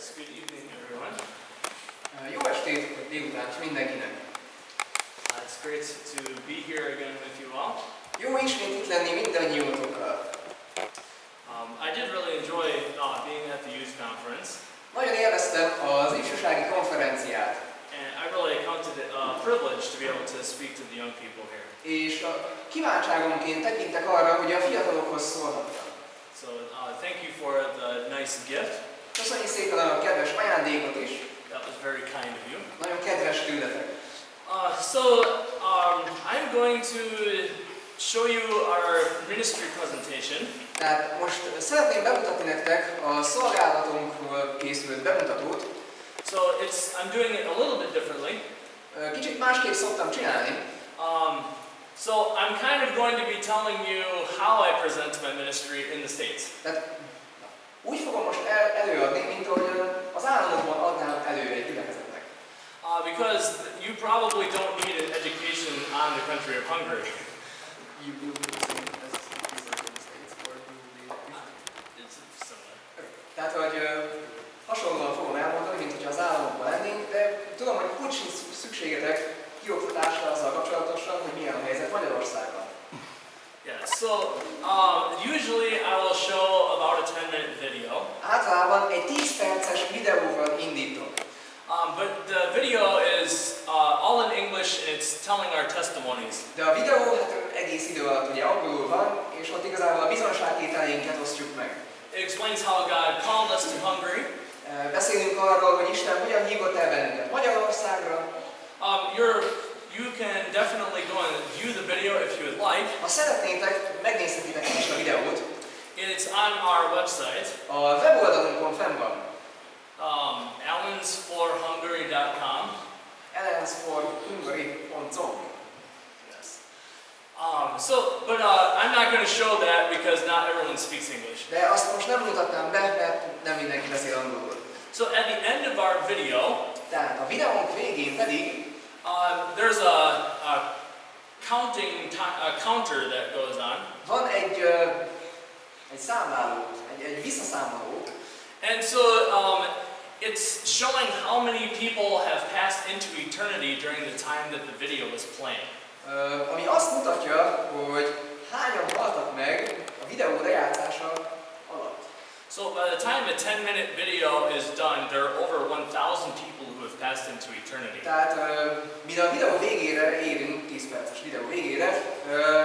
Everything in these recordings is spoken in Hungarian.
Yes, good evening everyone. Jó estét, vagy délutánt mindenkinek! It's great to be here again with you all. Jó ismét itt lenni mindannyiótokkal. I did really enjoy being at the youth conference. Nagyon élveztem az ifjúsági konferenciát. And I really counted it a privilege to be able to speak to the young people here. És a kívánságomként tekintek arra, hogy a fiatalokhoz szólhattam. So thank you for the nice gift. Köszönjük szépen a kedves ajándékot is. That was very kind of you. Nagyon kedves tőletek. I'm going to show you our ministry presentation. Tehát most szeretném bemutatni nektek a szolgálatunkról készült bemutatót. So I'm doing it a little bit differently. Kicsit másképp szoktam csinálni. So I'm kind of going to be telling you how I present my ministry in the States. Tehát úgy fogom most előadni, mint ahogy az államokban adnám elő egy gyülekezetnek. Because you probably don't need an education on the country of Hungary. You will be the same as in the States, or you will be... It's similar. Tehát, hogy hasonlóan fogom elmondani, mint hogyha az államokban lennénk, de tudom, hogy úgy sincs szükségetek kioktatásra azzal kapcsolatosan, hogy milyen a helyzet Magyarországon. Yeah, so usually I will show about a 10-minute video. Általában egy 10 perces videóval indítok. But the video is all in English and it's telling our testimonies. De a videó hát egész idő alatt ugye angolul van, és ott igazából a bizonságtételeinket osztjuk meg. It explains how God called us to Hungary. Beszélünk arról, hogy Isten hogyan hívott el bennünket Magyarországra. You can definitely go and view the video if you would like. Ha szeretnétek, megnézhetitek is a videót. It's on our website. A weboldalunkon fenn van. allansforhungary.com. allansforhungary.com. Yes. But I'm not going to show that because not everyone speaks English. De azt most nem mutatnám be, mert nem mindenki beszél angolul. So at the end of our video, tehát a videónk végén pedig there's a counter that goes on. Van egy számláló, egy visszaszámoló. And so it's showing how many people have passed into eternity during the time that the video was playing. Ami azt mutatja, hogy hányan haltak meg a videó lejátszása alatt. So by the time a 10-minute video is done, there are over 1,000 people who have passed into eternity. Tehát mire a videó végére érünk, 10 perces videó végére,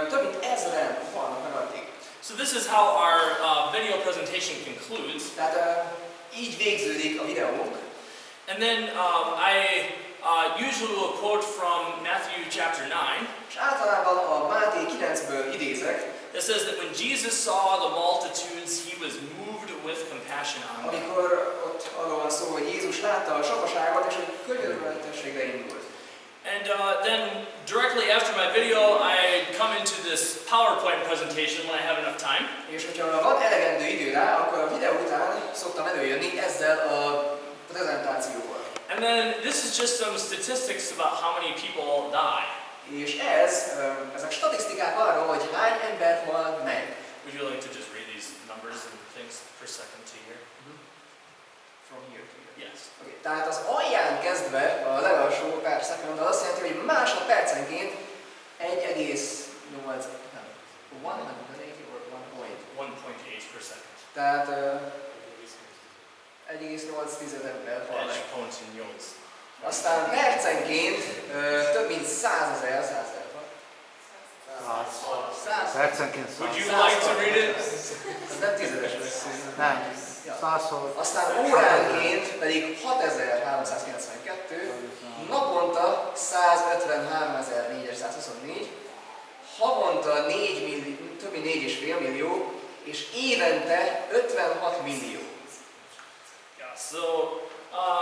több mint 1000-en halnak meg addig. So this is how our video presentation concludes. Tehát így végződik a videónk. And then I usually will quote from Matthew chapter 9. És általában a Máté 9-ből idézek. It says that when Jesus saw the multitudes, he was moved with compassion on them. Amikor ott arról van szó, hogy Jézus látta a sokaságot, és egy könyörületességre indult. And then directly after my video, I come into this PowerPoint presentation when I have enough time. És hogyha van elegendő idő rá, akkor a videó után szoktam előjönni ezzel a prezentációval. And then this is just some statistics about how many people die. És ezek statisztikák arról, hogy hány ember hal meg. Would you like to just read these numbers and things per second to here? From here to here. Yes. Okay. Tehát az alján kezdve a legalsó per second azt jelenti, hogy másodpercenként 1,8 per second. Tehát 1,8 ember hal meg. Aztán percenként több mint 100 000. Percenként 100. Would you like to read it? Ez nem tizedes lesz. Nem. 100-szor. Aztán óránként pedig 6392, naponta 153.424, havonta több mint 4,5 millió, és évente 56 millió. Yeah, so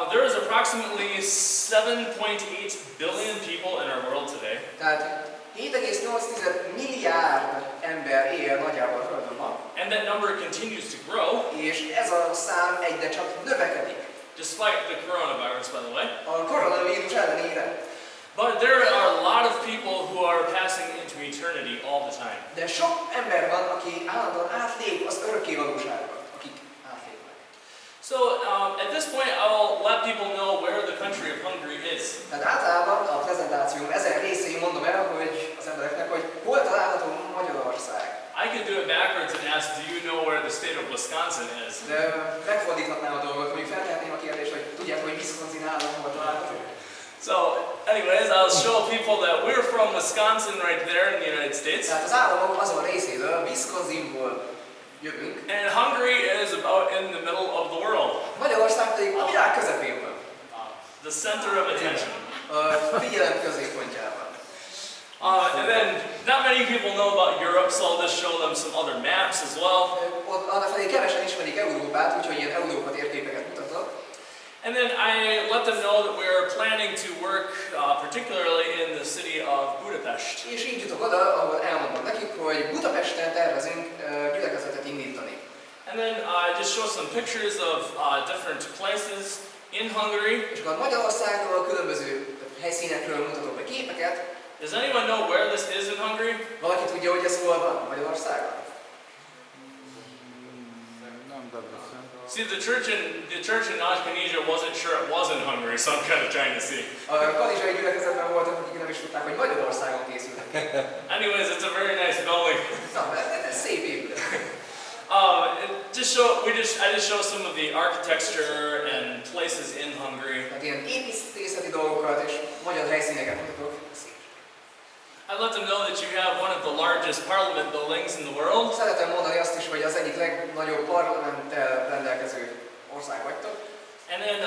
there is approximately 7.8 billion people in our world today. Tehát 7,8 milliárd ember él nagyjából a Földön ma. And that number continues to grow. És ez a szám egyre csak növekedik. Despite the coronavirus, by the way. A koronavírus ellenére. But there are a lot of people who are passing into eternity all the time. De sok ember van, aki állandóan átlép az örökké valóságba, akik átlépnek. So at this point, I will let people know where the country of Hungary is. Tehát általában a prezentációm ezen részén mondom el, hogy az embereknek, hogy hol található Magyarország. I could do it backwards and ask, do you know where the state of Wisconsin is? De megfordíthatnám a dolgot, mondjuk feltehetném a kérdést, hogy tudják, hogy Wisconsin állam hol található. So, anyways, I'll show people that we're from Wisconsin right there in the United States. Tehát az államok azon részéről, Wisconsinból jövünk. And Hungary is about in the middle of the world. Magyarország pedig a világ közepén van. The center of attention. A figyelem középpontjában. And then, not many people know about Europe, so I'll just show them some other maps as well. Ott arrafelé kevesen ismerik Európát, úgyhogy ilyen Európa térképeket mutatok. And then I let them know that we're planning to work particularly in the city of Budapest. És így jutok oda, ahol elmondom nekik, hogy Budapesten tervezünk gyülekezetet indítani. And then I just show some pictures of different places in Hungary. És akkor Magyarországról, különböző helyszínekről mutatok be képeket. Does anyone know where this is in Hungary? Valaki tudja, hogy ez hol van Magyarországon? See, the church in Nagy-Kanizsa wasn't sure it was in Hungary, so I'm kind of trying to see. A kanizsai gyülekezetben voltak, akik nem is tudták, hogy Magyarországon készültek. Anyways, it's a very nice building. Na, ez szép épület. I just show some of the architecture and places in Hungary. Tehát ilyen építészeti dolgokat és magyar helyszíneket mutatok. I let them know that you have one of the largest parliament buildings in the world. Szeretem mondani azt is, hogy az egyik legnagyobb parlamenttel rendelkező ország vagytok. And then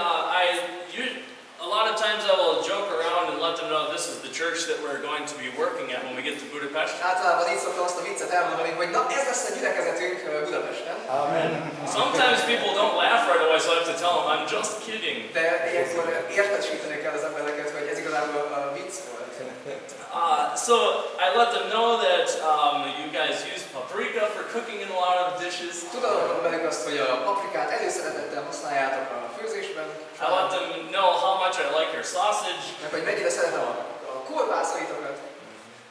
a lot of times I will joke around and let them know this is the church that we're going to be working at when we get to Budapest. Általában így szoktam azt a viccet elmondani, hogy na ez lesz a gyülekezetünk Budapesten. Amen. Sometimes people don't laugh right away, so I have to tell them I'm just kidding. De ilyenkor értesíteni kell az embereket, hogy ez igazából a vicc volt. So I let them know that you guys use paprika for cooking in a lot of dishes. Tudom velük azt, hogy a paprikát előszeretettel használjátok a főzésben. I let them know how much I like your sausage. Meg hogy mennyire szeretem a kolbászaitokat.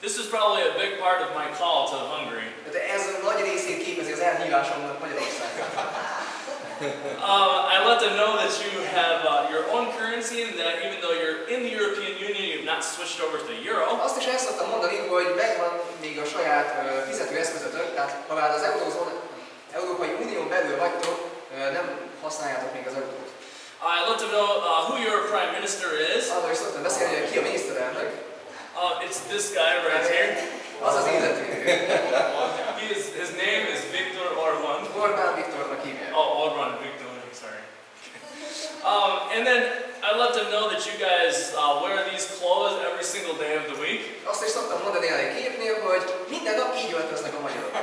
This is probably a big part of my call to Hungary. De ez nagy részét képezi az elhívásomnak Magyarországon. I let them know that you have your own currency and that even though you're in the European Union, you've not switched over to the euro. Azt is el szoktam mondani, hogy megvan még a saját fizetőeszközötök, tehát ha már az Európai Unión belül vagytok, nem használjátok még az eurót. I let them know who your prime minister is. Arról is szoktam beszélni, hogy ki a miniszterelnök. It's this guy right here. Az az illető. His name is Viktor Orbán. Orbán Viktornak hívják. Oh, Orbán Viktor, sorry. And then I let them know that you guys wear these clothes every single day of the week. Azt is szoktam mondani egy képnél, hogy minden nap így öltöznek a magyarok.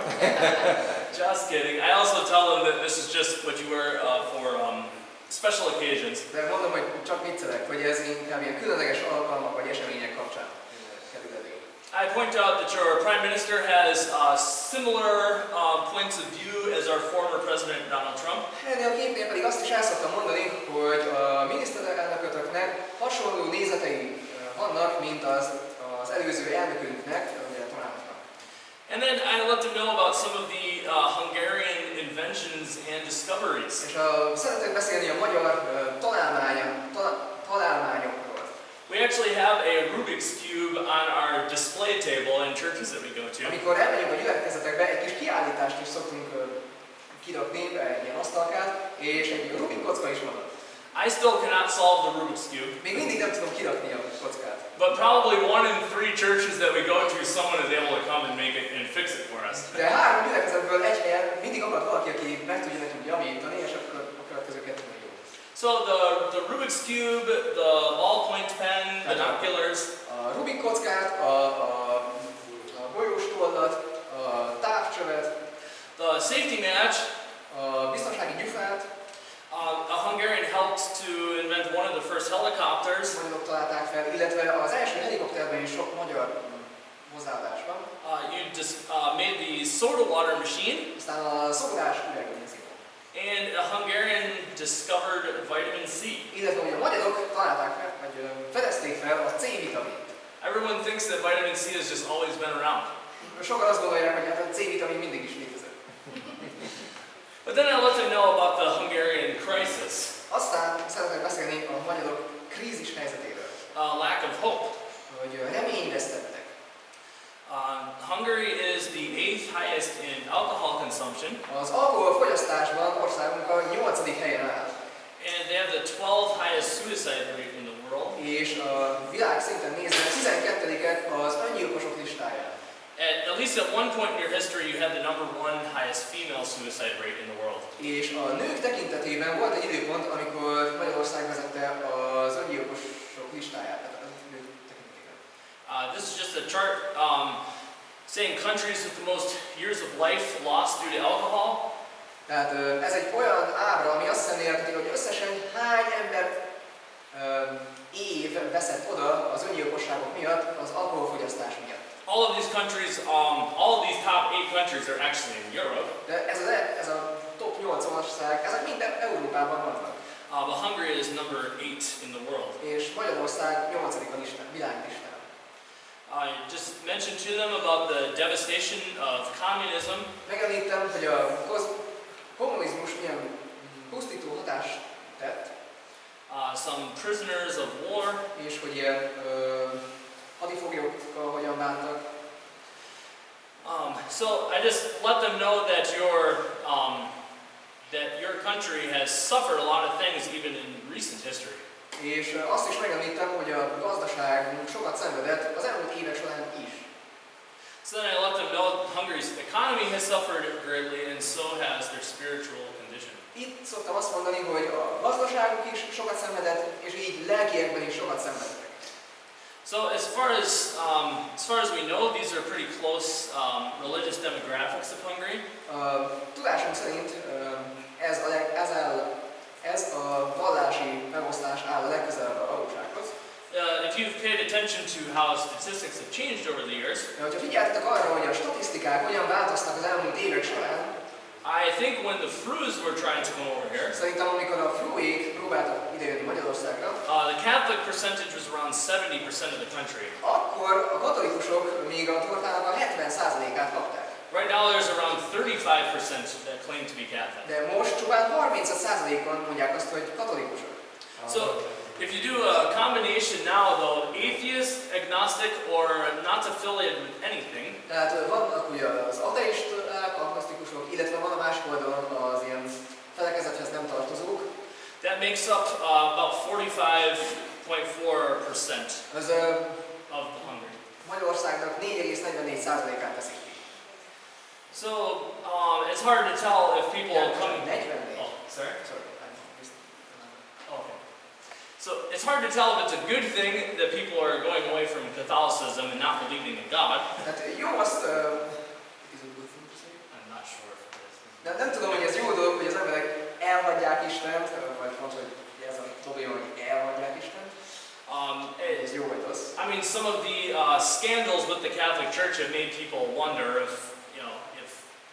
Just kidding. I also tell them that this is just what you wear for special occasions. De mondom, hogy csak viccelek, hogy ez inkább ilyen különleges alkalmak vagy események kapcsán kerül elő. I point out that your Prime Minister has similar points of view as our former President Donald Trump. Ennél a képnél pedig azt is el szoktam mondani, hogy a miniszterelnökötöknek hasonló nézetei vannak, mint az előző elnökünknek, ugye Trumpnak. And then I let them know about some of the Hungarian inventions and discoveries. És szeretnék beszélni a magyar találmányokról. We actually have a Rubik's Cube on our display table in churches that we go to. Amikor elmegyünk a gyülekezetekbe, egy kis kiállítást is szoktunk kirakni, egy ilyen asztalkát, és egy Rubik kocka is van. I still cannot solve the Rubik's Cube. Még mindig nem tudom kirakni a kockát. But probably 1 in 3 churches that we go to, someone is able to come and make it and fix it for us. De 3 gyülekezetből egy helyen mindig akad valaki, aki meg tudja nekünk javítani, és akkor a következő 2 jó. So the Rubik's Cube, the ballpoint pen, binoculars. A Rubik kockát, a golyós tollat, a távcsövet, the safety match. A biztonsági gyufát. A Hungarian helped to invent one of the first helicopters. Magyarok találták fel, illetve az első helikopterben is sok magyar hozzáadás van. You just made the soda water machine. Aztán a szokás üvegnyizik. And a Hungarian discovered vitamin C. Illetve hogy a magyarok találták fel, vagy fedezték fel a C-vitamint. Everyone thinks that vitamin C has just always been around. Sokan azt gondolják, hogy hát a C-vitamin mindig is létezett. But then I let them know about the Hungarian crisis, Aztán szeretnék beszélni a magyarok krízis helyzetéről, lack of hope. hogy reményvesztettek. Hungary is the 8th highest in alcohol consumption, Az alkoholfogyasztásban országunk a 8. helyen áll, and they have the 12th highest suicide rate in the world. és a világ szinten nézve 12-ek az öngyilkosok listáján. At least at one point in your history, you had the #1 highest female suicide rate in the world. És a nők tekintetében volt egy időpont, amikor Magyarország vezette az öngyilkosok listáját. Tehát a nők tekintetében. This is just a chart saying countries with the most years of life lost due to alcohol. Tehát ez egy olyan ábra, ami azt szemlélteti, hogy összesen hány ember év veszett oda az öngyilkosságok miatt, az alkoholfogyasztás miatt. All of these countries, all of these top 8 countries are actually in Europe. De ez a top 8 ország, ezek mind Európában vannak. But Hungary is number 8 in the world. És Magyarország 8. a listán, világlistán. I just mentioned to them about the devastation of communism. Megemlítem, hogy a kommunizmus milyen pusztító hatást tett, Some prisoners of war. és hogy ilyen hadifoglyokkal hogyan bántak. So I just let them know that your country has suffered a lot of things even in recent history. És azt is megemlítem, hogy a gazdaság sokat szenvedett az elmúlt évek során is. So then I let them know Hungary's economy has suffered greatly, and so has their spiritual condition. Itt szoktam azt mondani, hogy a gazdaságuk is sokat szenvedett, és így lelkiekben is sokat szenvedtek. So as far as we know, these are pretty close religious demographics of Hungary. Tudásunk szerint ez a vallási megosztás áll a legközelebb a valósághoz. If you've paid attention to how statistics have changed over the years, Ha figyeltetek arra, hogy a statisztikák hogyan változtak az elmúlt évek során, I think when the Frus were trying to come over here, szerintem amikor a Fruék próbáltak idejönni Magyarországra, the Catholic percentage was around 70% of the country. akkor a katolikusok még a tortának a 70%-át kapták. Right now there's around 35% that claim to be Catholic. De most csupán 35%-on mondják azt, hogy katolikusok. So if you do a combination now though, atheist, agnostic, or not affiliated with anything, Tehát vannak ugye az ateisták, agnosztikusok, illetve van a másik oldalon az ilyen felekezethez nem tartozók. that makes up about 45.4% Az of the Hungary. Magyarországnak 4,44%-át teszik ki. So it's hard to tell if people come. 44. Oh, sorry. Sorry. Okay. So it's hard to tell if it's a good thing that people are going away from Catholicism and not believing in God. Hát jó azt... I'm not sure if it is. Nem tudom, hogy ez jó dolog, hogy az emberek elhagyják Istent, vagy pont, hogy ez a probléma, hogy elhagyják Istent. Ez jó vagy rossz. I mean, some of the scandals with the Catholic Church have made people wonder if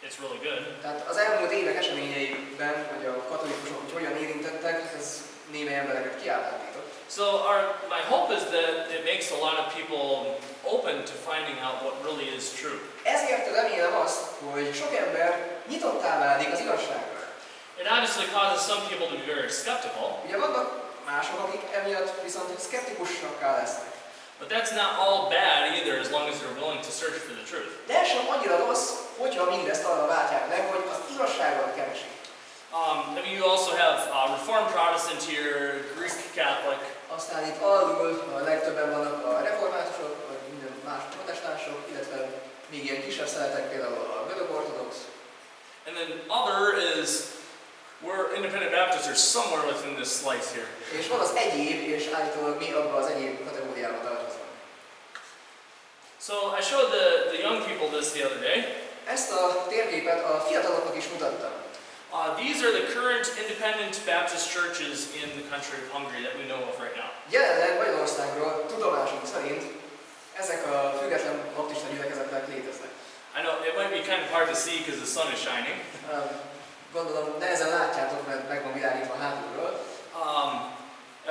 it's really good. Tehát az elmúlt évek eseményeiben, hogy a katolikusok hogy hogyan érintettek, ez némely embereket kiállított. So my hope is that it makes a lot of people open to finding out what really is true. Ezért remélem azt, hogy sok ember nyitottá válik az igazságra. It obviously causes some people to be very skeptical. Ugye vannak mások, akik emiatt viszont szkeptikusakká lesznek. But that's not all bad either, as long as they're willing to search for the truth. De ez sem annyira rossz, hogyha mindezt arra váltják meg, hogy az igazságot keresik. You also have Reformed Protestant here, Greek Catholic. Aztán itt alul a legtöbben vannak a reformátusok, vagy minden más protestánsok, illetve még ilyen kisebb szeletek, például a görög ortodox. And then other is where independent Baptists are somewhere within this slice here. És van az egyéb, és állítólag mi abban az egyéb kategóriába tartozunk. So I showed the young people this the other day. Ezt a térképet a fiataloknak is mutattam. These are the current independent Baptist churches in the country of Hungary that we know of right now. Jelenleg Magyarországról tudomásunk szerint ezek a független baptista gyülekezetek léteznek. I know it might be kind of hard to see because the sun is shining. Gondolom nehezen látjátok, mert meg van világítva hátulról.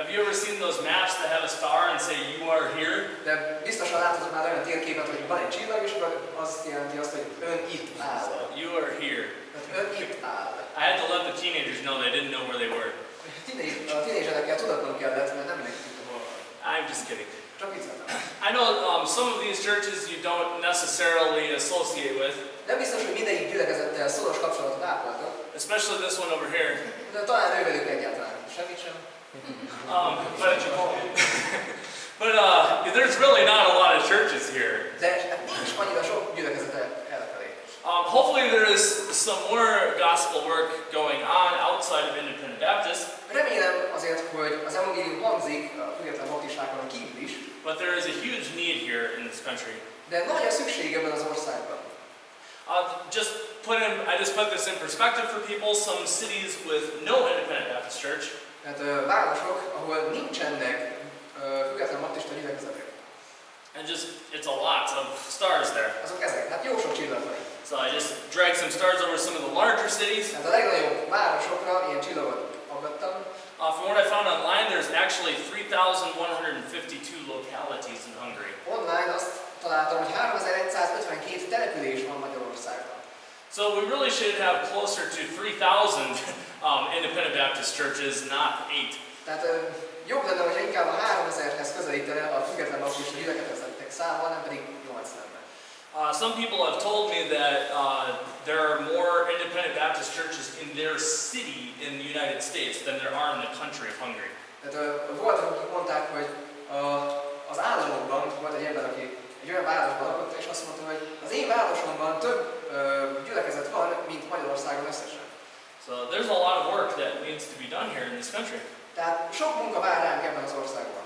Have you ever seen those maps that have a star and say you are here? De biztosan láttatok már olyan térképet, hogy van egy csillag, és akkor azt jelenti azt, hogy ön itt áll. You are here. Tehát ön itt áll. I I had to let the teenagers know they didn't know where they were. A tínézserekkel tudatlanul kellett, mert nem mindenki tudta hol van. I'm just kidding. Csak vicceltem. I know some of these churches you don't necessarily associate with, Nem biztos, hogy mindegyik gyülekezettel szoros kapcsolatot ápoltak, especially this one over here. de talán ővelük egyáltalán semmit sem. But there's really not a lot of churches here. De hát nincs annyira sok gyülekezet elfelé. Hopefully there is some more gospel work going on outside of Independent Baptist. Remélem azért, hogy az evangélium hangzik a független baptistákon kívül is, But there is a huge need here in this country. de nagy a szükség ebben az országban. I just put this in perspective for people. Some cities with no Independent Baptist church, Tehát városok, ahol nincsenek független baptista gyülekezetek. and it's a lot of stars there. Azok ezek, hát jó sok csillag van. So I just dragged some stars over some of the larger cities. Hát a legnagyobb városokra ilyen csillagot aggattam. From what I found online, there's actually 3,152 localities in Hungary. Online azt találtam, hogy 3152 település van Magyarországon. So we really should have closer to 3,000 Independent Baptist churches, not 8. Tehát jobb lenne, hogyha inkább a 3000-hez közelítene a független baptista gyülekezetek száma, nem pedig 8 lenne. Some people have told me that there are more Independent Baptist churches in their city in the United States than there are in the country of Hungary. Tehát voltak, akik mondták, hogy az államokban volt egy ember, aki egy olyan városban lakott, és azt mondta, hogy az én városomban több gyülekezet van, mint Magyarországon összesen. So there's a lot of work that needs to be done here in this country. Tehát sok munka vár ránk ebben az országban.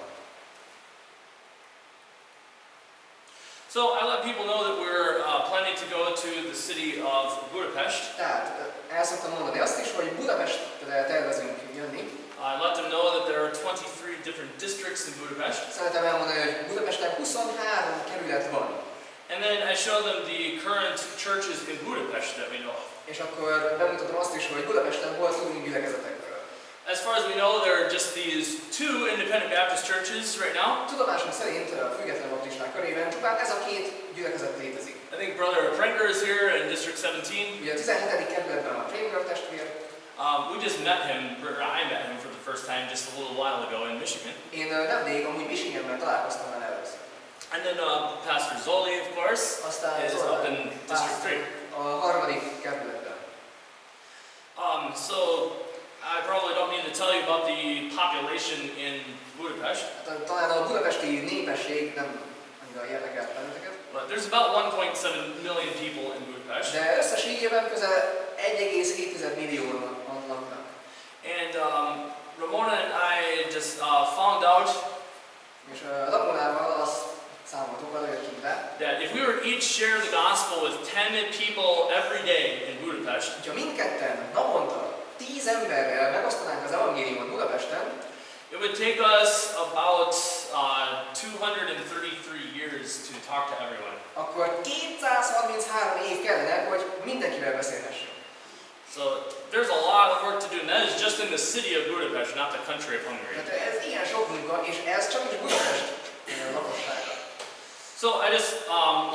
So I let people know that we're planning to go to the city of Budapest. Tehát el szoktam mondani azt is, hogy Budapestre tervezünk jönni. I let them know that there are 23 different districts in Budapest. Szeretem elmondani, hogy Budapesten 23 kerület van. And then I show them the current churches in Budapest that we know of. És akkor bemutatom azt is, hogy Budapesten hol tudunk gyülekezetekről. As far as we know, there are just these 2 Independent Baptist churches right now. Tudomásunk szerint a független baptisták körében csupán ez a két gyülekezet létezik. I think Brother Prenker is here in District 17. Ugye a 17. kerületben a Prenker testvér. We just met him, or I met him for the first time just a little while ago in Michigan. Én nemrég amúgy Michiganben találkoztam vele először. And then Pastor Zoli, of course, Aztán is up in District 3. a harmadik kerületben. So I probably don't need to tell you about the population in Budapest. Hát, talán a budapesti népesség nem annyira érdekel benneteket. But there's about 1.7 million people in Budapest. De összességében közel 1,7 millióan laknak. And Ramona and I just found out És Ramonával azt számoltuk, arra jöttünk be, that if we were each share the gospel with 10 people every day in Budapest, hogyha mindketten naponta 10 emberrel megosztanánk az evangéliumot Budapesten, it would take us about 233 years to talk to everyone. akkor 233 év kellene, hogy mindenkivel beszélhessünk. So there's a lot of work to do, and that is just in the city of Budapest, not the country of Hungary. Tehát ez ilyen sok munka, és ez csak is Budapest lakossága. So I just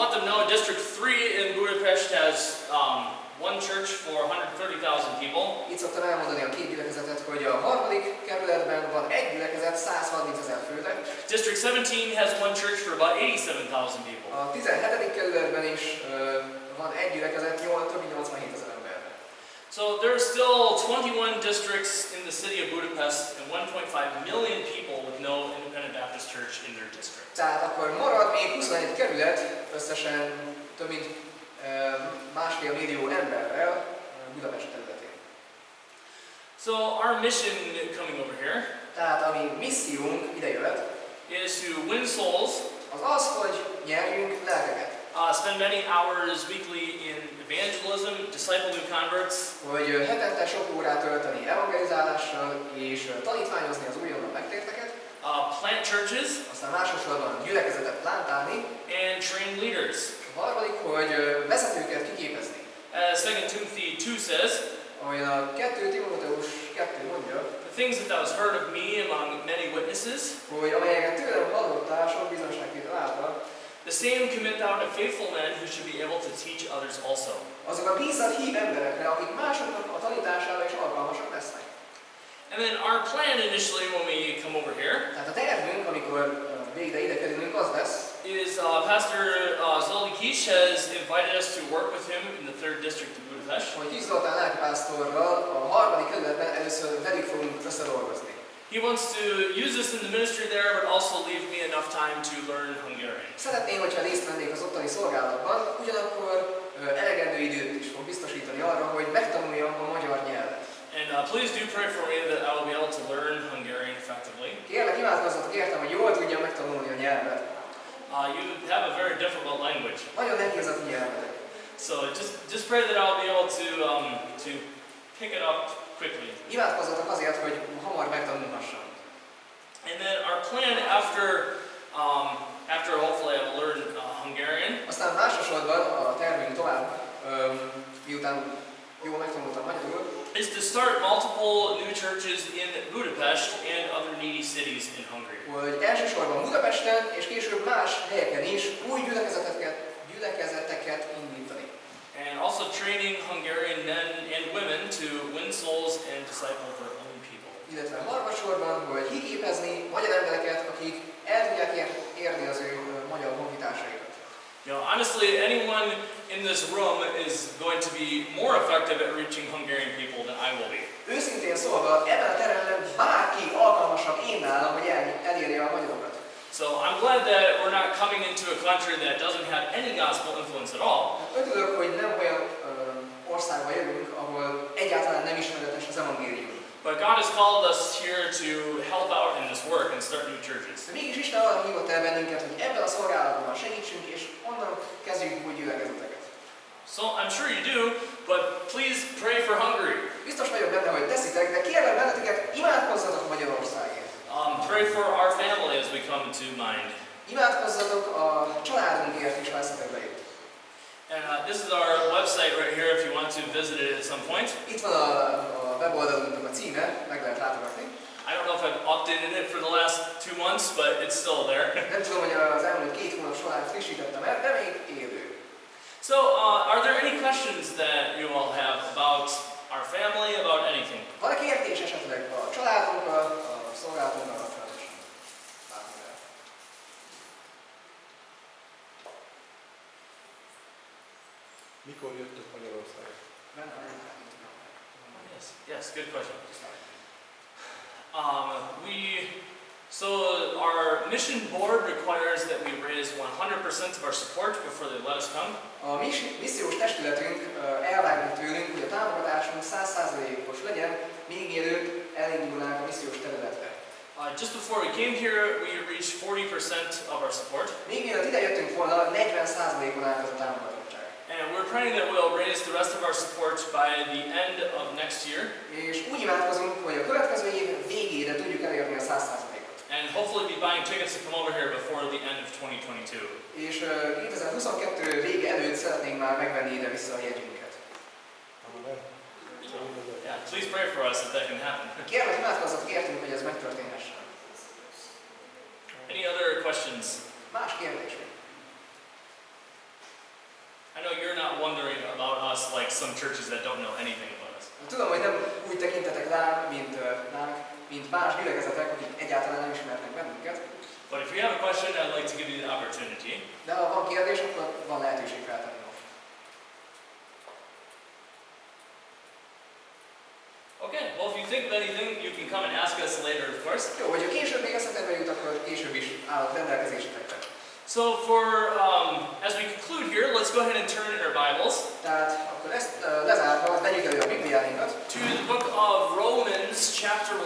let them know District 3 in Budapest has one church for 130,000 people. Itt szoktam elmondani a két gyülekezetet, hogy a harmadik kerületben van egy gyülekezet 130 000 főnek. District 17 has one church for about 87,000 people. A 17. kerületben is van egy gyülekezet, több mint 87 000 emberre. So there are still 21 districts in the city of Budapest and 1.5 million people with no Independent Baptist church in their district. Tehát akkor marad még 21 kerület, összesen több mint 1,5 millió emberrel Budapest területén. So our mission coming over here Tehát a mi missziónk idejövet, is to win souls, az, hogy nyerjünk lelkeket. spend many hours weekly in evangelism, disciple new converts, Hogy hetente sok órát tölteni evangelizálással és tanítványozni az újonnan megtérteket, plant churches, aztán másosorban gyülekezetet plántálni, and train leaders. a harmadik, hogy vezetőket kiképezni. As 2 Timothy 2 says, Ahogyan a 2 Timóteus 2 mondja, the things that thou hast heard of me among many witnesses, hogy amelyeket tőlem hallottál sok bizonságtétel által, the The same commit thou to faithful men who should be able to teach others also. Azokat bízat hív emberekre, akik másoknak a tanítására is alkalmasak lesznek. And then our plan initially when we come over here Tehát a tervünk, amikor végre ide kerülünk, az lesz, is Pastor Zoldi Kish has invited us to work with him in the 3rd district of Budapest. hogy Kis Zoltán lelkipásztorral a 3. kerületben először velük fogunk összedolgozni. He wants to use us in the ministry there, but also leave me enough time to learn Hungarian. Szeretném, hogyha részt vennék az ottani szolgálatban, ugyanakkor elegendő időt is fog biztosítani arra, hogy megtanuljam a magyar nyelvet. And please do pray for me that I will be able to learn Hungarian effectively. Kérlek, imádkozzatok értem, hogy jól tudjam megtanulni a nyelvet. You have a very difficult language. Nagyon nehéz a ti nyelvetek. So just pray that I'll be able to pick it up quickly. Imádkozzatok azért, hogy hamar megtanulhassam. And then our plan after hopefully I will learn Hungarian. Aztán másosorban a tervünk tovább, miután jól megtanultam magyarul, is to start multiple new churches in Budapest and other needy cities in Hungary. hogy elsősorban Budapesten és később más helyeken is új gyülekezeteket indítani. And also training Hungarian men and women to win souls and disciple their own people. Illetve harmadsorban, hogy kiképezni magyar embereket, akik el tudják érni az ő magyar honfitársaikat. You know, honestly, anyone in this room is going to be more effective at reaching Hungarian people than I will be. Őszintén szólva, ebben a teremben bárki alkalmasabb én nálam, hogy elérje a magyarokat. So I'm glad that we're not coming into a country that doesn't have any gospel influence at all. Örülök, hogy nem olyan országba jövünk, ahol egyáltalán nem ismeretes az evangélium. But God has called us here to help out in this work and start new churches. De mégis Isten arra hívott el bennünket, hogy ebben a szolgálatban segítsünk, és onnan kezdjünk új gyülekezeteket. So I'm sure you do, but please pray for Hungary. Biztos vagyok benne, hogy teszitek, de kérlek benneteket, imádkozzatok Magyarországért. Pray for our family as we come to mind. Imádkozzatok a családunkért is, ha eszetekbe jut. And this is our website right here if you want to visit it at some point. Itt van a weboldalunknak a címe, meg lehet látogatni. I don't know if I've updated it for the last 2 months, but it's still there. Nem tudom, hogy az elmúlt 2 hónap során frissítettem el, de még élő. So, are there any questions that you all have about our family, about anything? Van-e kérdés esetleg a családunkkal, a szolgálatunkkal kapcsolatosan? Mikor jöttök Magyarországra? Yes, good question. So our mission board requires that we raise 100% of our support before they let us come. A missziós testületünk elvárja tőlünk, hogy a támogatásunk 100%-os legyen, még mielőtt elindulnánk a missziós területre. Just before we came here, we reached 40% of our support. Még mielőtt ide jöttünk volna, 40%-on állt ez a támogatottság. And we're praying that we'll raise the rest of our support by the end of next year. És úgy imádkozunk, hogy a következő év végére tudjuk elérni a 100%-ot. And hopefully be buying tickets to come over here before the end of 2022. És 2022 vége előtt szeretnénk már megvenni ide vissza a jegyünket. Yeah, please pray for us that can happen. Kérlek, imádkozzatok értünk, hogy ez megtörténhessen. Any other questions? Más kérdés? I know you're not wondering about us like some churches that don't know anything about us. Tudom, hogy nem úgy tekintetek ránk, mint más gyülekezetek, akik egyáltalán nem ismernek bennünket. But if you have a question, I'd like to give you the opportunity. De ha van kérdés, akkor van lehetőség feltenni most. Okay, well if you think of anything, you can come and ask us later, of course. Jó, hogyha később még eszetekbe jut, akkor később is állok rendelkezésetekre. So as we conclude here, let's go ahead and turn in our Bibles Tehát akkor ezt lezárva, vegyük elő a Bibliáinkat. to the book of Romans chapter 1.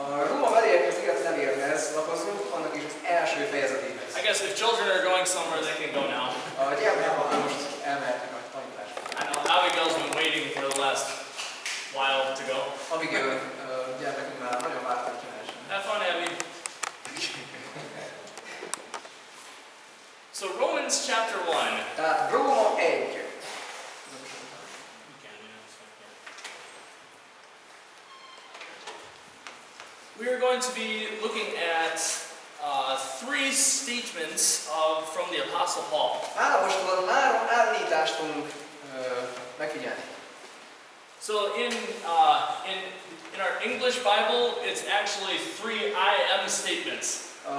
A Róma belépek az írat levélhez lapozunk, annak is az első fejezetéhez. I guess if children are going somewhere, they can go now. A gyermekek akkor most elmehetnek a tanításra. I know Abigail's been waiting for the last while to go. Abigail gyermekünk már nagyon várt, hogy kimehessen. Have fun, Abby. So Romans chapter 1. Tehát Róma 1. We are going to be looking at three statements from the Apostle Paul. Pálapostól 3 állítást fogunk megfigyelni. So in our English Bible, it's actually 3 I am statements.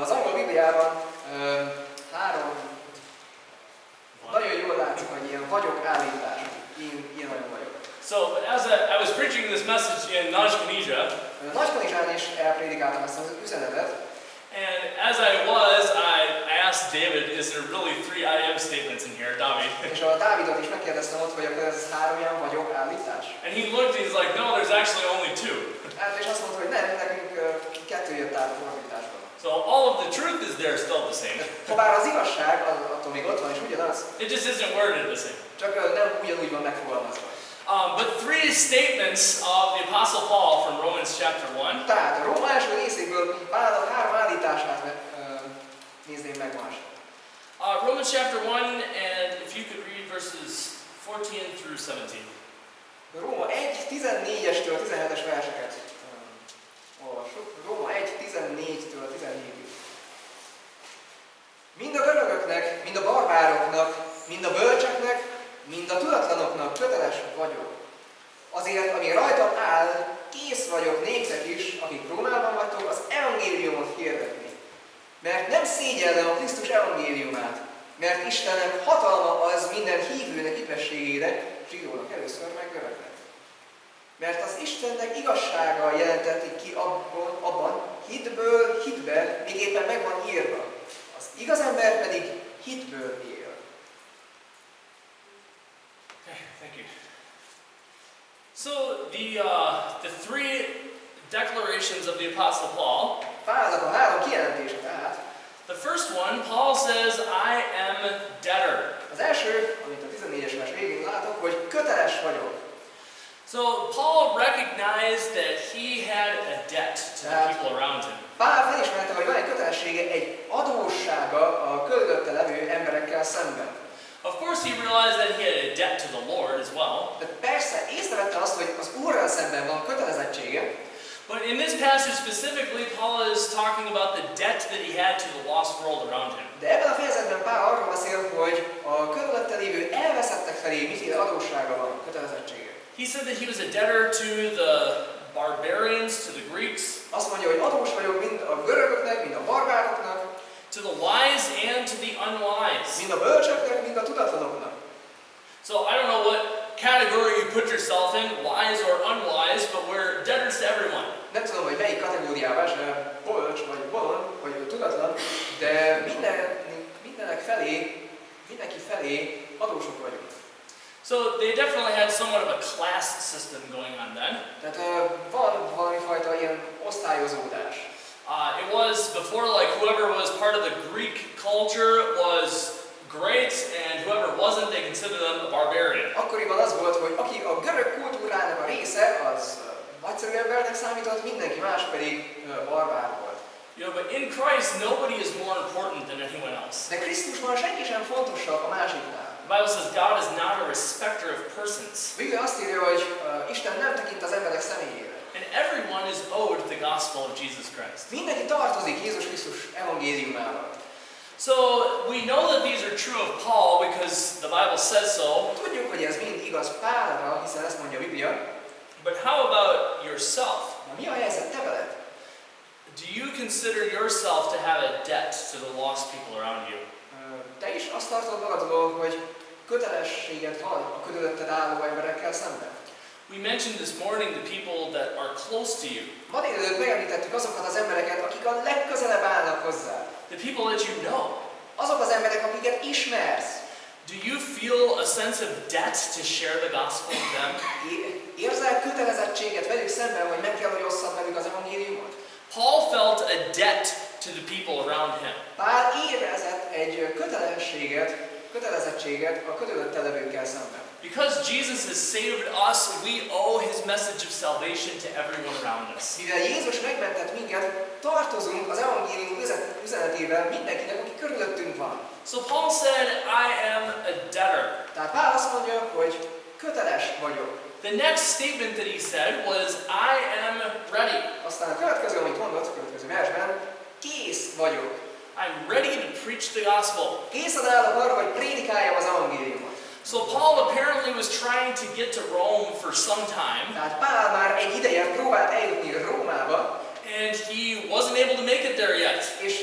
Az angol Bibliában 3 nagyon jól látszik, hogy ilyen vagyok állítás. Én olyan vagyok. So as I was preaching this message in Nagy-Kanizsa, Nagy-Kanizsán is elprédikáltam ezt az üzenetet. and as I asked David, is there really 3 I am statements in here, David? És a Dávidot is megkérdeztem ott, hogy akkor ez 3 ilyen vagyok állítás. And he looked and he's like, no, there's actually only 2. És azt mondta, hogy nem, nekünk 2 jött át a fordításban. So all of the truth is there still the same. Habár az igazság attól még ott van és ugyanaz, It just isn't worded the same. csak nem ugyanúgy van megfogalmazva. But 3 statements of the Apostle Paul from Romans chapter 1. Tehát a Róma első részéből Pálnak 3 állítását nézném meg most. Romans chapter 1, and if you could read verses 14 through 17. Róma 1, 14-estől 17-es verseket olvassuk. Róma 1, 14-től 17-ig. Mind a görögöknek, mind a barbároknak, mind a bölcseknek, mind a tudatlanoknak köteles vagyok. Azért, ami rajtam áll, kész vagyok néktek is, akik Rómában vagytok, az evangéliumot hirdetni. Mert nem szégyellem a Krisztus evangéliumát, mert Istennek hatalma az minden hívőnek igazségére, zsidónak először meg görögnek. Mert az Istennek igazsága jelentetik ki abban hitből hitbe, még éppen meg van írva. Az igaz ember pedig hitből él. Okay, thank you. So the 3 declarations of the Apostle Paul. Pálnak a 3 kijelentése tehát. The first one, Paul says, I am debtor. Az első, amit a 14-es vers végén látok, hogy köteles vagyok. So Paul recognized that he had a debt to the people around him. Pál felismerte, hogy van egy kötelessége, egy adóssága a körülötte levő emberekkel szemben. Of course he realized that he had a debt to the Lord as well. De persze észrevette azt, hogy az Úrral szemben van kötelezettsége. But in this passage specifically, Paul is talking about the debt that he had to the lost world around him. De ebben a fejezetben Pál arról beszél, hogy a körülötte lévő elveszettek felé miféle adóssága van, kötelezettsége. He said that he was a debtor to the barbarians, to the Greeks. Azt mondja, hogy adós vagyok mind a görögöknek, mind a barbároknak, to the wise and to the unwise. mind a bölcseknek, mind a tudatlanoknak. So I don't know what category you put yourself in, wise or unwise, but we're debtors to everyone. Nem tudom, hogy melyik kategóriában esne, bölcs vagy bolond, vagy tudatlan, de mindenki felé adósok vagyunk. So they definitely had somewhat of a class system going on then. Tehát van valami fajta ilyen osztályozódás. It was before, like, whoever was part of the Greek culture was great, and whoever wasn't, they considered them a barbarian. Akkoriban az volt, hogy aki a görög kultúrának a része, az nagyszerű embernek számított, mindenki más pedig barbár volt. You know, but in Christ, nobody is more important than anyone else. De Krisztusban senki sem fontosabb a másiknál. The Bible says God is not a respecter of persons. Biblia azt írja, hogy Isten nem tekint az emberek személyére. And everyone is owed the gospel of Jesus Christ. Mindenki tartozik Jézus Krisztus evangéliumával. So we know that these are true of Paul because the Bible says so. Tudjuk, hogy ez mind igaz Pálra, hiszen ezt mondja a Biblia. But how about yourself? Na, mi a helyzet te veled? Do you consider yourself to have a debt to the lost people around you? Te is azt tartod magadról, hogy kötelességed van a körülötted álló emberekkel szemben. We mentioned this morning the people that are close to you. Ma délelőtt megemlítettük azokat az embereket, akik a legközelebb állnak hozzá. The people that you know. Azok az emberek, akiket ismersz. Do you feel a sense of debt to share the gospel with them? Érzel kötelezettséget velük szemben, hogy meg kell, hogy osszad velük az evangéliumot? Paul felt a debt to the people around him. Pál érezett egy kötelezettséget a körülötte levőkkel szemben. Because Jesus has saved us, we owe his message of salvation to everyone around us. Mivel Jézus megmentett minket, tartozunk az evangélium üzenetével mindenkinek, aki körülöttünk van. So Paul said, I am a debtor. Tehát Pál azt mondja, hogy köteles vagyok. The next statement that he said was, I am ready. Aztán a következő, amit mondott, a következő versben, kész vagyok. ready to preach the gospel. Készen állok arra, hogy prédikáljam az evangéliumot. So Paul apparently was trying to get to Rome for some time, Tehát Pál már egy ideje próbált eljutni Rómába, and he wasn't able to make it there yet. és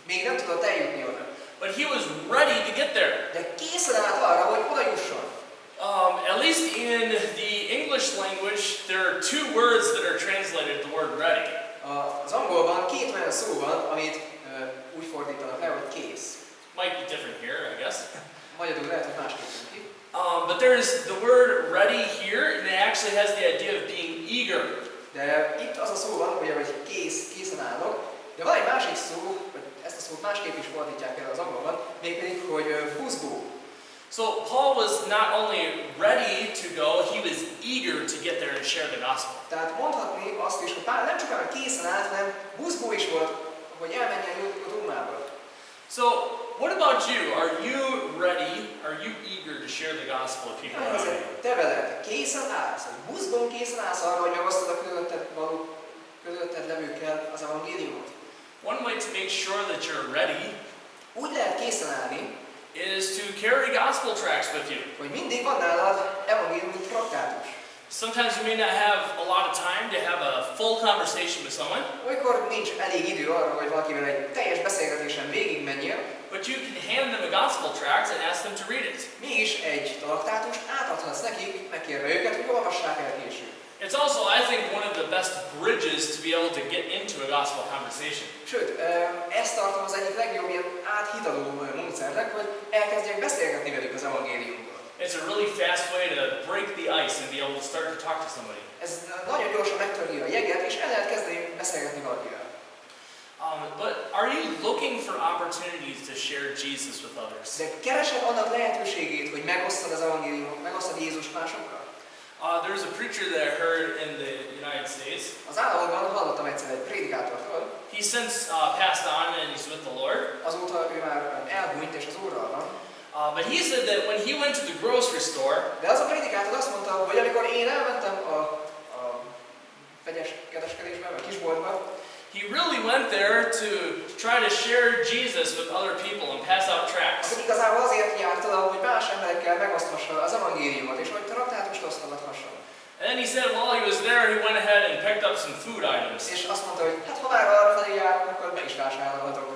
még nem tudott eljutni oda. But he was ready to get there. De készen állt arra, hogy oda jusson. At least in the English language, there are two words that are translated the word ready. Az angolban két olyan szó van, amit úgy fordítanak le, hogy kész. Might be different here, I guess. Magyarul lehet, hogy másképp jön ki. But there's the word ready here, and it actually has the idea of being eager. De itt az a szó van, ugye, hogy készen állok, de van egy másik szó, hogy ezt a szót másképp is fordítják el az angolban, mégpedig, hogy buzgó. So Paul was not only ready to go, he was eager to get there and share the gospel. Tehát mondhatni azt is, hogy Pál nem csak készen állt, hanem buzgó is volt, hogy elmenjen Rómába. So, what about you? Are you ready? Are you eager to share the gospel with people around you? Te veled készen állsz, hogy buzgón készen állsz arra, hogy megosztod a körülötted levőkkel az evangéliumot. One way to make sure that you're ready Úgy lehet készen állni, is to carry gospel tracts with you. hogy mindig van nálad evangélium traktátus. Sometimes you may not have a lot of time to have a full conversation with someone, Olykor nincs elég idő arra, hogy valakivel egy teljes beszélgetésen végigmenjél, but you can hand them a gospel tract and ask them to read it. mégis egy traktátust átadhatsz nekik, megkérve őket, hogy olvassák el később. It's also, I think, one of the best bridges to be able to get into a gospel conversation. Sőt, ezt tartom az egyik legjobb ilyen áthidaló módszernek, hogy elkezdjek beszélgetni velük az evangéliumról. It's a really fast way to break the ice and be able to start to talk to somebody. Ez nagyon gyorsan megtörli a jeget, és el lehet kezdeni beszélgetni valakivel. But are you looking for opportunities to share Jesus with others? De keresed annak lehetőségét, hogy megosztad az evangéliumot, megosztad Jézust másokkal? There was a preacher that I heard in the United States. Az államokban hallottam egyszer egy prédikátortól. He since passed on and he's with the Lord. Azóta ő már elhunyt és az Úrral van. But he said that when he went to the grocery store, De az a prédikátor azt mondta, hogy amikor én elmentem a vegyes kereskedésbe, a kisboltba, he really went there to try to share Jesus with other people and pass out tracts. akkor igazából azért járt oda, hogy más emberekkel megoszthassa az evangéliumot, és hogy traktátust osztogathasson. And then he said while he was there, he went ahead and picked up some food items. És azt mondta, hogy hát ha már arra felé járok, akkor be is vásárolhatok.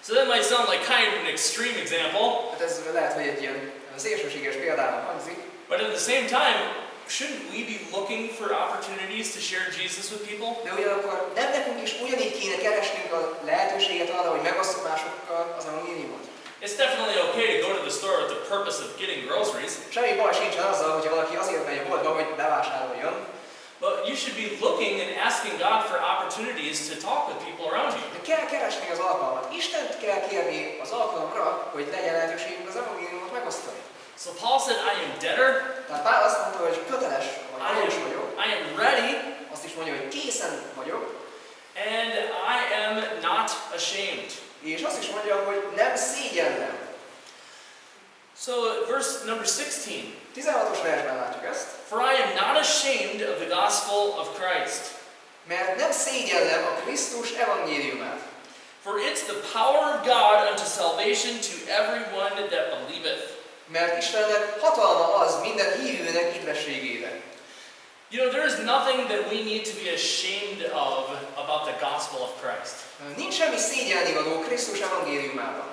So that might sound like kind of an extreme example, Hát ez lehet, hogy egy ilyen szélsőséges példának hangzik, but at the same time, shouldn't we be looking for opportunities to share Jesus with people? de ugyanakkor nem nekünk is ugyanígy kéne keresnünk a lehetőséget arra, hogy megosztjuk másokkal az evangéliumot. It's definitely okay to go to the store with the purpose of getting groceries, Semmi baj sincsen azzal, hogyha valaki azért megy a boltba, hogy bevásároljon, but you should be looking and asking God for opportunities to talk with people around you. de kell keresni az alkalmat. Istent kell kérni az alkalomra, hogy legyen lehetőségünk az evangéliumot megosztani. So Paul said, I am debtor, Tehát Pál azt mondta, hogy köteles vagy, valós vagyok. I am ready, Azt is mondja, hogy készen vagyok. and I am not ashamed. És azt is mondja, hogy nem szégyellem. So verse number 16. 16-os versben látjuk ezt. For I am not ashamed of the gospel of Christ, Mert nem szégyellem a Krisztus evangéliumát. for it's the power of God unto salvation to everyone that believeth. Mert Istennek hatalma az minden hívőnek üdvességére. You know, there is nothing that we need to be ashamed of about the gospel of Christ. Nincs semmi szégyelnivaló Krisztus evangéliumában.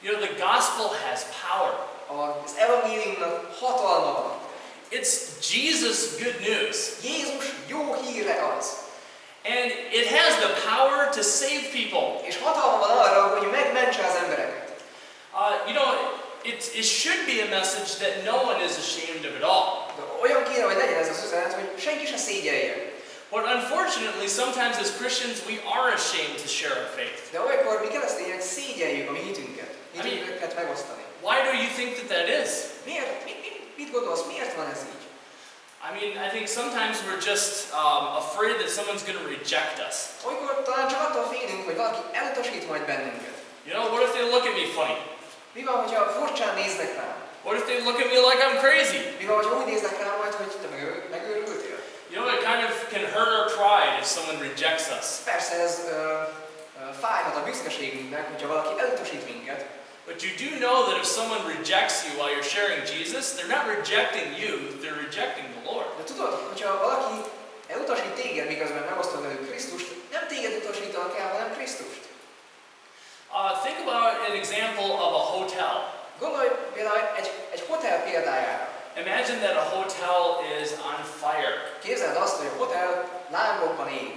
You know, the gospel has power. Az evangéliumnak hatalma van. It's Jesus' good news. Jézus jó híre az. And it has the power to save people. És hatalma van arra, hogy megmentse az embereket. You know, it should be a message that no one is ashamed of at all. De olyan kéne, hogy legyen ez az üzenet, hogy senki se szégyelje. But unfortunately, sometimes as Christians, we are ashamed to share our faith. De olykor mi keresztények szégyeljük a mi hitünket megosztani. Why do you think that is? Miért? Mit gondolsz? Miért van ez így? I mean, I think sometimes we're just afraid that someone's going to reject us. Olykor talán csak attól félünk, hogy valaki elutasít majd bennünket. You know, what if they look at me funny? Mi van, hogyha furcsán néznek rám? What if they look at me like I'm crazy? Mi van, hogyha úgy néznek rám majd, hogy te megőrültél? You know, it kind of can hurt our pride if someone rejects us. Persze ez fájhat a büszkeségünknek, hogyha valaki elutasít minket. But you do know that if someone rejects you while you're sharing Jesus, they're not rejecting you, they're rejecting the Lord. De tudod, hogyha valaki elutasít téged, miközben megosztod velük Krisztust, nem téged utasítanak el, hanem Krisztust. Think about an example of a hotel. Gondolj például egy hotel példájára. Imagine that a hotel is on fire. Képzeld azt, hogy a hotel lángokban ég.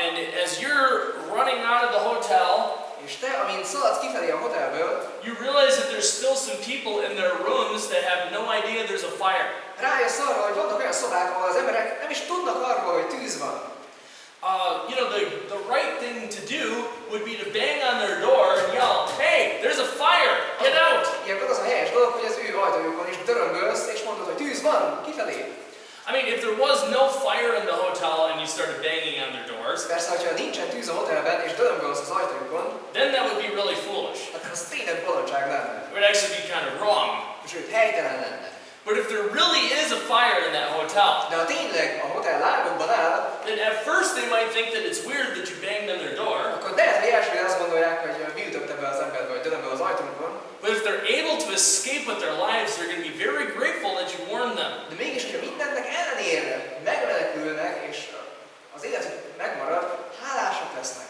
And as you're running out of the hotel, És te, amint szaladsz kifelé a hotelből, you realize that there's still some people in their rooms that have no idea there's a fire. rájössz arra, hogy vannak olyan szobák, ahol az emberek nem is tudnak arról, hogy tűz van. The right thing to do would be to bang on their door and yell, "Hey, there's a fire! Get out!" Ilyenkor az a helyes dolog, hogy az ő ajtójukon is dörömbölsz, és mondod, hogy tűz van, kifelé. I mean, if there was no fire in the hotel and you started banging on their doors, Persze, hogyha nincsen tűz a hotelben, és dörömbölsz az ajtójukon, then that would be really foolish. hát az tényleg bolondság lenne. It would actually be kind of wrong. Sőt, helytelen lenne. But if there really is a fire in that hotel, De ha tényleg a hotel lángokban áll, then at first they might think that it's weird that you banged on their door. akkor lehet, hogy elsőre azt gondolják, hogy mi ütötte be az emberbe, hogy dörömböl az ajtónkon. But if they're able to escape with their lives, they're going to be very grateful that you warned them. De mégis, hogyha mindennek ellenére megmenekülnek, és az életük megmarad, hálásak lesznek.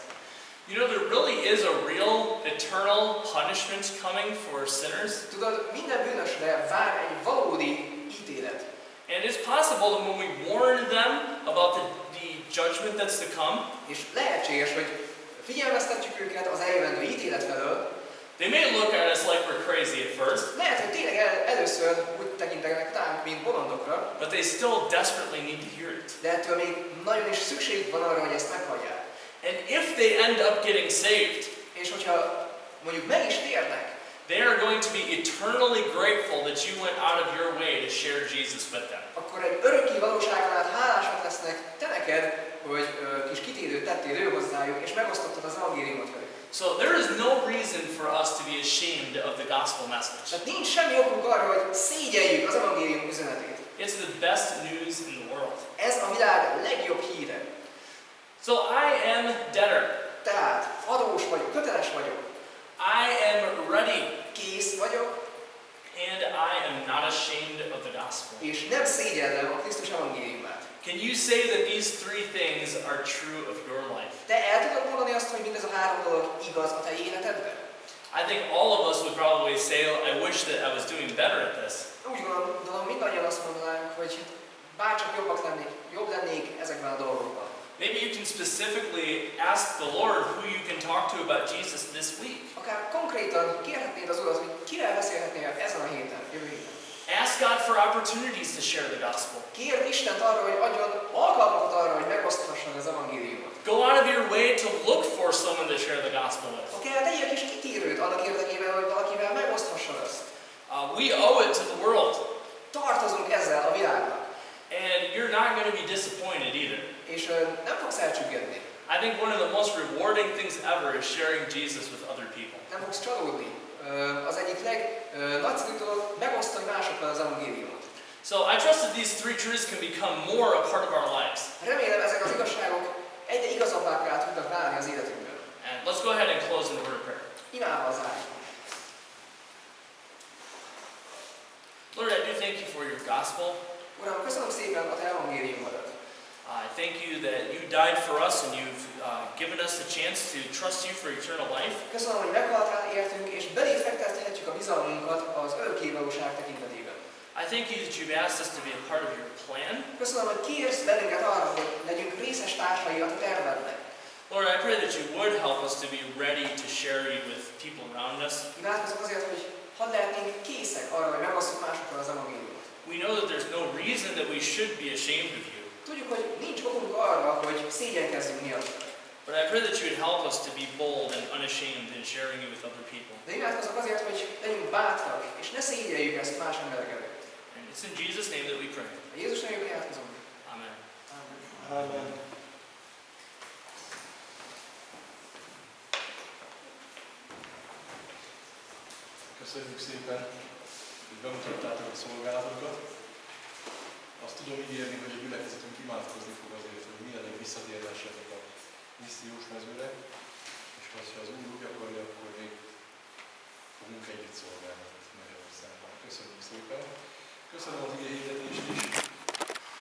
You know, there really is a real eternal punishment coming for sinners. Tudod, minden bűnösre vár egy valódi ítélet. And it's possible that when we warn them about the judgment that's to come, És lehetséges, hogy figyelmeztetjük őket az eljövendő ítélet felől. they may look at us like we're crazy at first, Lehet, hogy tényleg először úgy tekintenek ránk, mint bolondokra, but they still desperately need to hear it. de ettől még nagyon is szükségük van arra, hogy ezt meghallják. And if they end up getting saved, És hogyha mondjuk meg is térnek, they are going to be eternally grateful that you went out of your way to share Jesus with them. akkor egy örökké valóságon át hálásak lesznek te neked, hogy kis kitérőt tettél ő hozzájuk, és megosztottad az evangéliumot velük. So there is no reason for us to be ashamed of the gospel message. Tehát nincs semmi okunk arra, hogy szégyeljük az evangélium üzenetét. It's the best news in the world. Ez a világ legjobb híre. So I am debtor. Tehát adós vagyok, köteles vagyok, I am ready, kész vagyok, and I am not ashamed of the gospel. és nem szégyellem a Krisztus evangéliumát. Can you say that these three things are true of your life? Te el tudod mondani azt, hogy mindez a három dolog igaz a te életedben? I think all of us would probably say, I wish that I was doing better at this. Úgy gondolom, mindannyian azt mondanánk, hogy bárcsak jobb lennék ezekben a dolgokban. Maybe you can specifically ask the Lord who you can talk to about Jesus this week. Akár konkrétan kérhetnéd az Urat, hogy kivel beszélhetnél ezen a héten, jövő héten. Ask God for opportunities to share the gospel. Kérd Istent arra, hogy adjon alkalmakat arra, hogy megoszthasson az evangéliumot. Go out of your way to look for someone to share the gospel with. Akár tegyél kis kitérőt annak érdekében, hogy valakivel megoszthasson ezt. We owe it to the world. Tartozunk ezzel a világnak. And you're not going to be disappointed either. És nem fogsz elcsüggedni. I think one of the most rewarding things ever is sharing Jesus with other people. Nem fogsz csalódni. Az egyik legnagyszerűbb dolog megosztani másokkal az evangéliumot. So I trust that these three truths can become more a part of our lives. Remélem, ezek az igazságok egyre igazabbá tudnak válni az életünkben. And let's go ahead and close in a word of prayer. Imádva zárjuk. Lord, I do thank you for your gospel. Uram, köszönöm szépen a te evangéliumodat. I thank you that you died for us and you've given us the chance to trust you for eternal life. Köszönöm, hogy meghaltál értünk, és belé fektethetjük a bizalmunkat az örökké valóság tekintetében. I thank you that you've asked us to be a part of your plan. Köszönöm, hogy kérsz bennünket arra, hogy legyünk részes társai a tervednek. Lord, I pray that you would help us to be ready to share you with people around us. Imádkozok azért, hogy hadd lehetnénk készek arra, hogy megosztjuk másokkal az evangéliumot. We know that there's no reason that we should be ashamed of you. Tudjuk, hogy nincs okunk arra, hogy szégyenkezzünk miatt. But I pray that you would help us to be bold and unashamed in sharing you with other people. De imádkozok azért, hogy legyünk bátrak, és ne szégyeljük ezt más emberek előtt. And it's in Jesus' name that we pray. A Jézus nevében imádkozom. Amen. Amen. Köszönjük szépen, hogy bemutattátok a szolgálatokat. Azt tudom ígérni, hogy a gyülekezetünk imád